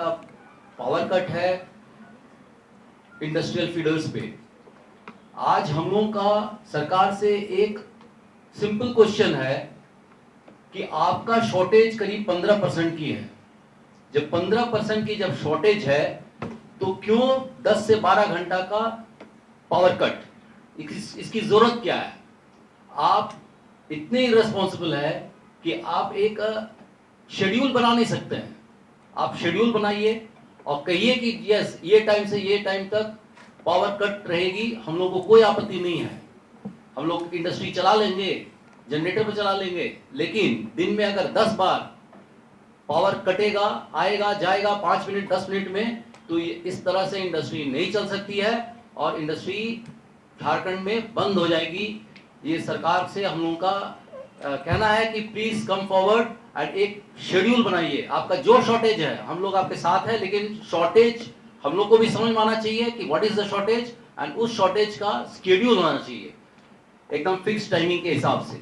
का power cut है industrial feeders पे। आज हम लोगों का सरकार से एक सिंपल क्वेश्चन है कि आपका शॉर्टेज करीब 15% की है। जब 15% की जब शॉर्टेज है तो क्यों 10 से 12 घंटा का पावर कट? इसकी जरूरत क्या है? आप इतने इररिस्पॉन्सिबल है कि आप एक शेड्यूल बना नहीं सकते हैं। आप शेड्यूल बनाइए और कहिए कि यस, ये टाइम से ये टाइम तक पावर कट रहेगी, हम लोग को कोई आपत्ति नहीं है। हम लोग इंडस्ट्री चला लेंगे, जनरेटर पे चला लेंगे, लेकिन दिन में अगर 10 बार पावर कटेगा, आएगा जाएगा 5 मिनट 10 मिनट में, तो इस तरह से इंडस्ट्री नहीं चल सकती है और इंडस्ट्री झारखंड में बंद हो जाएगी। ये सरकार से हम लोगों का कहना है कि प्लीज कम फॉरवर्ड एंड एक शेड्यूल बनाइए। आपका जो शॉर्टेज है हम लोग आपके साथ है, लेकिन शॉर्टेज हम लोग को भी समझ में आना चाहिए कि what is the shortage, and उस शॉर्टेज का शेड्यूल होना चाहिए एकदम फिक्स टाइमिंग के हिसाब से।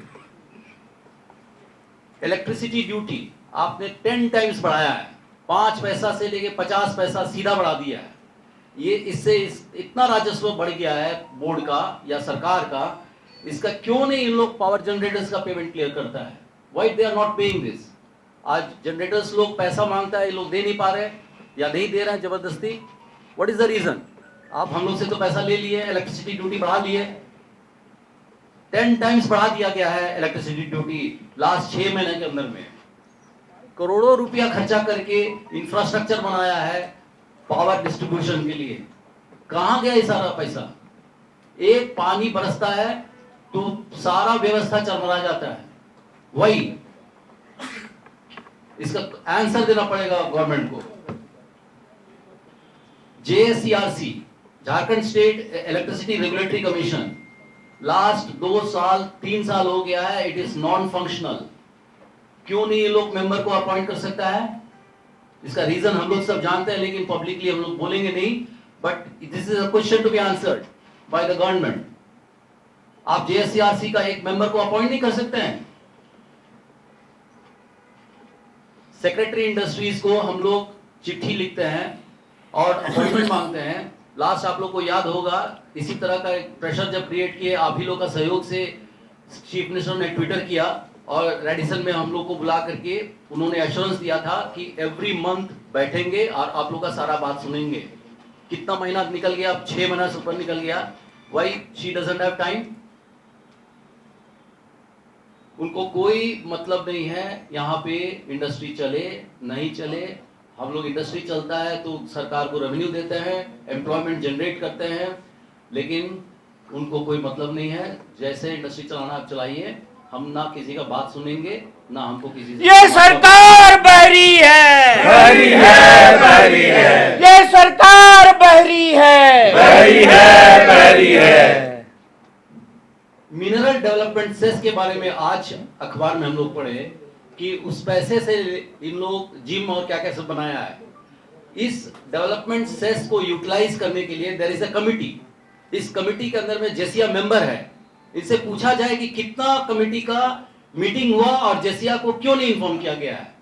इलेक्ट्रिसिटी ड्यूटी आपने 10 टाइम्स बढ़ाया है, 5 पैसा से लेके 50 पैसा सीधा बढ़ा दिया है। ये इससे इतना राजस्व बढ़ गया है बोर्ड का या सरकार का, इसका क्यों नहीं इन लोग पावर जनरेटर्स का पेमेंट क्लियर करता है? Why they are not paying this? आज जनरेटर्स लोग पैसा मांगता है, ये लोग दे नहीं पा रहे या नहीं दे रहे हैं जबरदस्ती। What is the reason? आप हम लोग से तो पैसा ले लिए, इलेक्ट्रिसिटी ड्यूटी बढ़ा लिए, 10 टाइम्स बढ़ा दिया गया है इलेक्ट्रिसिटी ड्यूटी लास्ट 6 महीने के अंदर में। करोड़ों रुपया खर्चा करके इंफ्रास्ट्रक्चर बनाया है पावर डिस्ट्रीब्यूशन के लिए, कहां गया ये सारा पैसा? एक पानी बरसता है तो सारा व्यवस्था चलमला जाता है। वही इसका आंसर देना पड़ेगा गवर्नमेंट को। JSCRC, Jharkhand state electricity regulatory commission, last 2 साल 3 साल हो गया है, इट इज नॉन फंक्शनल। क्यों नहीं ये लोग मेंबर को अपॉइंट कर सकता है? इसका रीजन हम लोग सब जानते हैं, लेकिन पब्लिकली हम लोग बोलेंगे नहीं, but this is a question to be answered by the government. आप जेएससीआरसी का एक मेंबर को अपॉइंट नहीं कर सकते हैं? सेक्रेटरी इंडस्ट्रीज को हम लोग चिट्ठी लिखते हैं और अपॉइंटमेंट मांगते हैं। लास्ट आप लोग को याद होगा, इसी तरह का एक प्रेशर जब क्रिएट किए आप ही लोग का सहयोग से चीफ मिनिस्टर ने ट्विटर किया और रेडिसन में हम लोग को बुला करके उन्होंने एश्योरेंस दिया था कि एवरी मंथ बैठेंगे और आप लोग का सारा बात सुनेंगे। कितना महीना निकल गया, अब 6 महीना से ऊपर निकल गया। Why she doesn't have time? उनको कोई मतलब नहीं है यहाँ पे इंडस्ट्री चले नहीं चले। हम लोग इंडस्ट्री चलता है तो सरकार को रेवेन्यू देते हैं, एम्प्लॉयमेंट जनरेट करते हैं, लेकिन उनको कोई मतलब नहीं है। जैसे इंडस्ट्री चलाना आप चलाइए, हम ना किसी का बात सुनेंगे ना हमको किसी से। ये सरकार बहरी है, बहरी है, बहरी है, ये सरकार बहरी है, बहरी है, बहरी है। मिनरल डेवलपमेंट सेस के बारे में आज अखबार में हम लोग पढ़े कि उस पैसे से इन लोग जिम और क्या क्या सब बनाया है। इस डेवलपमेंट सेस को यूटिलाइज करने के लिए देयर इज अ कमिटी। इस कमिटी के अंदर में जेसिया मेंबर है। इससे पूछा जाए कि कितना कमिटी का मीटिंग हुआ और जेसिया को क्यों नहीं इन्फॉर्म किया गया है?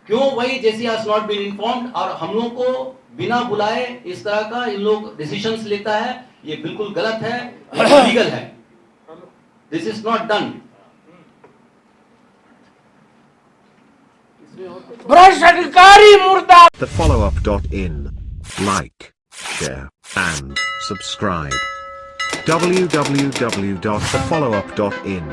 क्यों वही जेसिया हैज नॉट बीन इन्फॉर्म्ड और हम लोग को बिना बुलाए इस तरह का इन लोग डिसीजंस लेता है? ये बिल्कुल गलत है, इलीगल है। This is not done. भ्रष्ट अधिकारी मुर्दा। thefollowup.in. Like, share, and subscribe. www.thefollowup.in